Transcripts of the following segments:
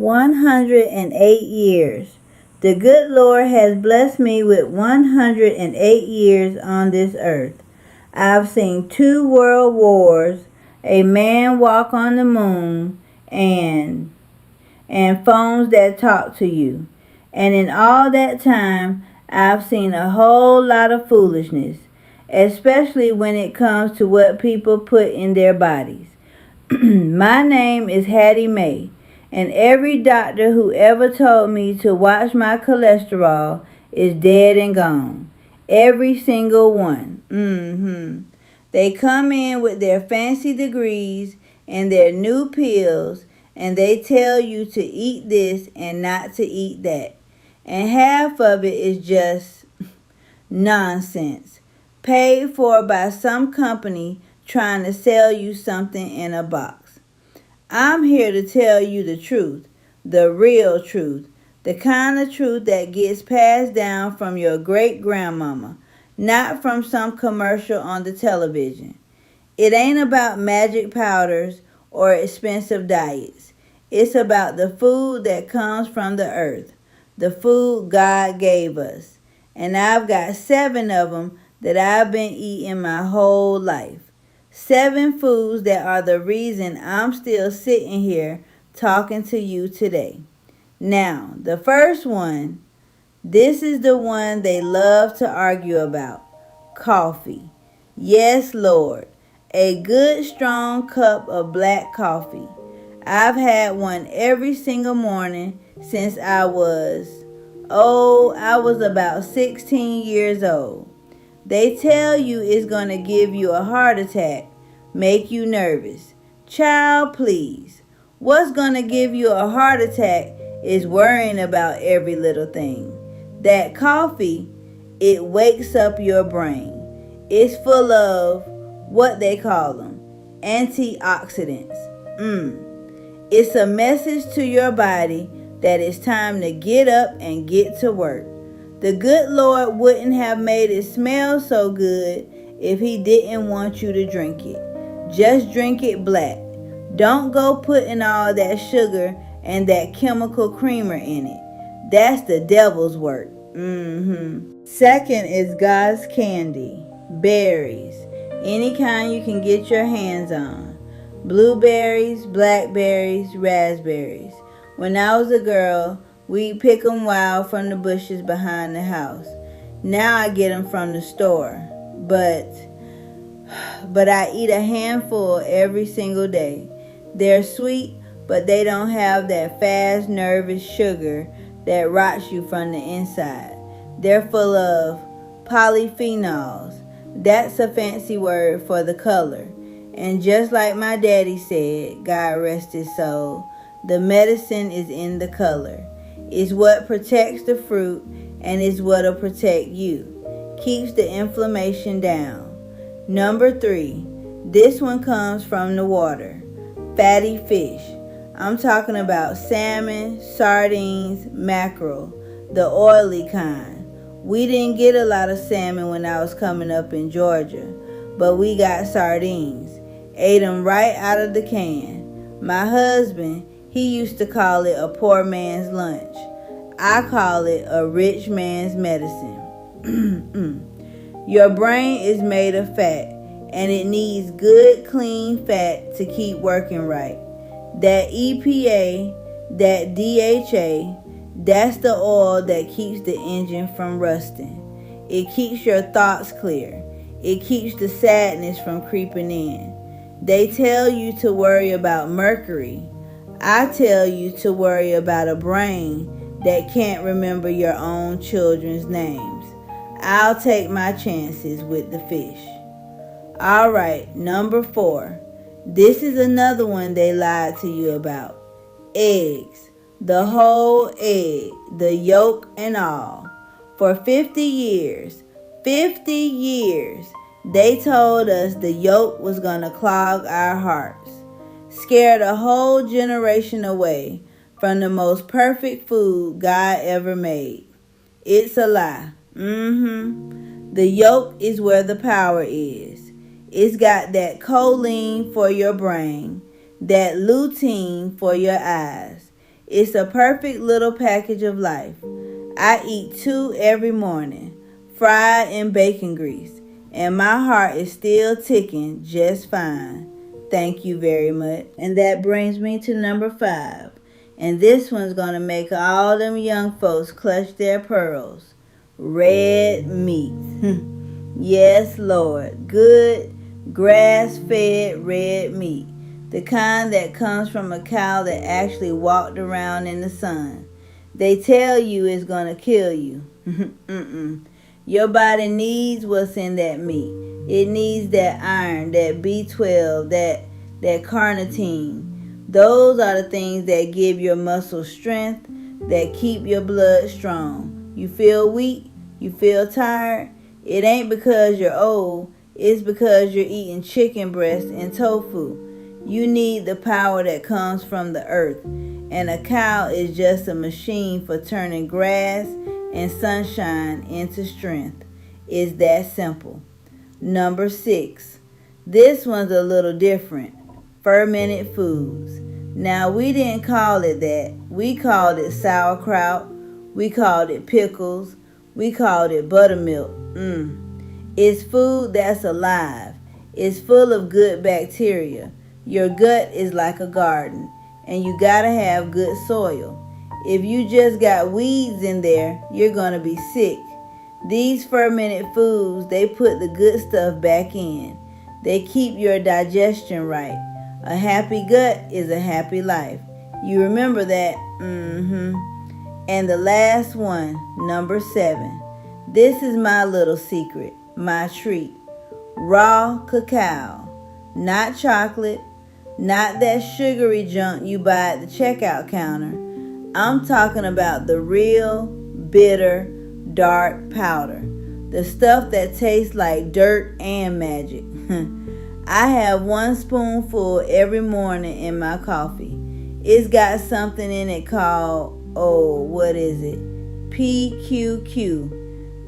108 years. The good Lord has blessed me with 108 years on this earth. I've seen 2 world wars, a man walk on the moon, and phones that talk to you. And in all that time, I've seen a whole lot of foolishness, especially when it comes to what people put in their bodies. My name is Hattie Mae, and every doctor who ever told me to watch my cholesterol is dead and gone. Every single one. They come in with their fancy degrees and their new pills, and they tell you to eat this and not to eat that. And half of it is just nonsense, paid for by some company trying to sell you something in a box. I'm here to tell you the truth, the real truth, the kind of truth that gets passed down from your great grandmama, not from some commercial on the television. It ain't about magic powders or expensive diets. It's about the food that comes from the earth, the food God gave us. And I've got 7 of them that I've been eating my whole life. 7 foods that are the reason I'm still sitting here talking to you today. Now, the first one, this is the one they love to argue about. Coffee. Yes, Lord. A good strong cup of black coffee. I've had one every single morning since I was about 16 years old. They tell you it's going to give you a heart attack, make you nervous. Child, please. What's going to give you a heart attack is worrying about every little thing. That coffee, it wakes up your brain. It's full of what they call them, antioxidants. It's a message to your body that it's time to get up and get to work. The good Lord wouldn't have made it smell so good if he didn't want you to drink it. Just drink it black. Don't go putting all that sugar and that chemical creamer in it. That's the devil's work. Second is God's candy. Berries. Any kind you can get your hands on. Blueberries, blackberries, raspberries. When I was a girl, we'd pick them wild from the bushes behind the house. Now I get them from the store. But I eat a handful every single day. They're sweet, but they don't have that fast, nervous sugar that rots you from the inside. They're full of polyphenols. That's a fancy word for the color. And just like my daddy said, God rest his soul, the medicine is in the color. It's what protects the fruit and is what'll protect you. Keeps the inflammation down. Number 3, this one comes from the water. Fatty fish. I'm talking about salmon, sardines, mackerel, the oily kind. We didn't get a lot of salmon when I was coming up in Georgia, but we got sardines. Ate them right out of the can. My husband, he used to call it a poor man's lunch. I call it a rich man's medicine. Your brain is made of fat, and it needs good, clean fat to keep working right. That EPA, that DHA, that's the oil that keeps the engine from rusting. It keeps your thoughts clear. It keeps the sadness from creeping in. They tell you to worry about mercury. I tell you to worry about a brain that can't remember your own children's names. I'll take my chances with the fish. All right, number 4. This is another one they lied to you about. Eggs. The whole egg, the yolk and all. For 50 years, they told us the yolk was going to clog our hearts. Scared a whole generation away from the most perfect food God ever made. It's a lie. The yolk is where the power is. It's got that choline for your brain, that lutein for your eyes. It's a perfect little package of life. I eat 2 every morning, fried in bacon grease, and my heart is still ticking just fine. Thank you very much. And that brings me to number 5. And this one's going to make all them young folks clutch their pearls. Red meat. Yes, Lord. Good, grass-fed red meat. The kind that comes from a cow that actually walked around in the sun. They tell you it's going to kill you. Your body needs what's in that meat. It needs that iron, that B12, that carnitine. Those are the things that give your muscles strength, that keep your blood strong. You feel weak? You feel tired? It ain't because you're old. It's because you're eating chicken breast and tofu. You need the power that comes from the earth. And a cow is just a machine for turning grass and sunshine into strength. It's that simple. Number 6. This one's a little different. Fermented foods. Now, we didn't call it that. We called it sauerkraut. We called it pickles. We called it buttermilk. It's food that's alive. It's full of good bacteria. Your gut is like a garden, and you gotta have good soil. If you just got weeds in there, you're gonna be sick. These fermented foods, they put the good stuff back in. They keep your digestion right. A happy gut is a happy life. You remember that? And the last one, number 7. This is my little secret, my treat. Raw cacao. Not chocolate, not that sugary junk you buy at the checkout counter. I'm talking about the real, bitter, dark powder. The stuff that tastes like dirt and magic. I have 1 spoonful every morning in my coffee. It's got something in it called, PQQ.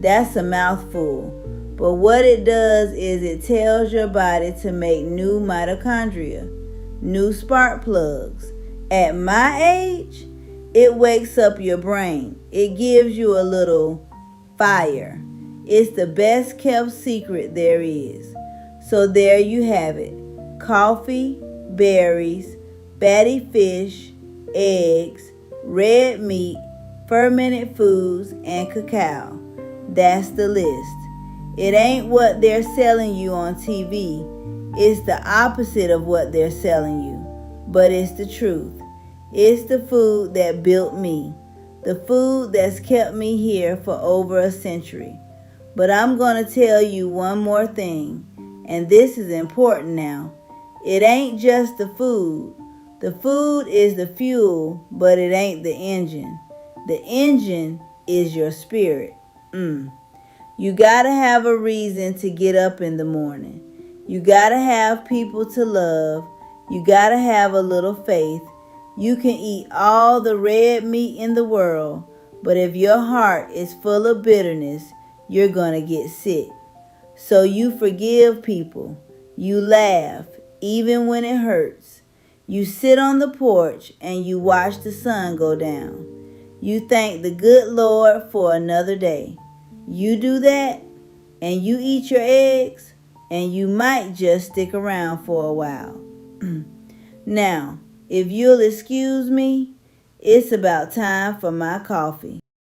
That's a mouthful. But what it does is it tells your body to make new mitochondria, new spark plugs. At my age, it wakes up your brain. It gives you a little fire. It's the best kept secret there is. So there you have it. Coffee, berries, fatty fish, eggs, red meat, fermented foods, and cacao. That's the list. It ain't what they're selling you on TV. It's the opposite of what they're selling you. But it's the truth. It's the food that built me. The food that's kept me here for over a century. But I'm going to tell you one more thing. And this is important now. It ain't just the food. The food is the fuel, but it ain't the engine. The engine is your spirit. You gotta have a reason to get up in the morning. You gotta have people to love. You gotta have a little faith. You can eat all the red meat in the world, but if your heart is full of bitterness, you're gonna get sick. So you forgive people. You laugh, even when it hurts. You sit on the porch and you watch the sun go down. You thank the good Lord for another day. You do that, and you eat your eggs, and you might just stick around for a while. Now, if you'll excuse me, it's about time for my coffee.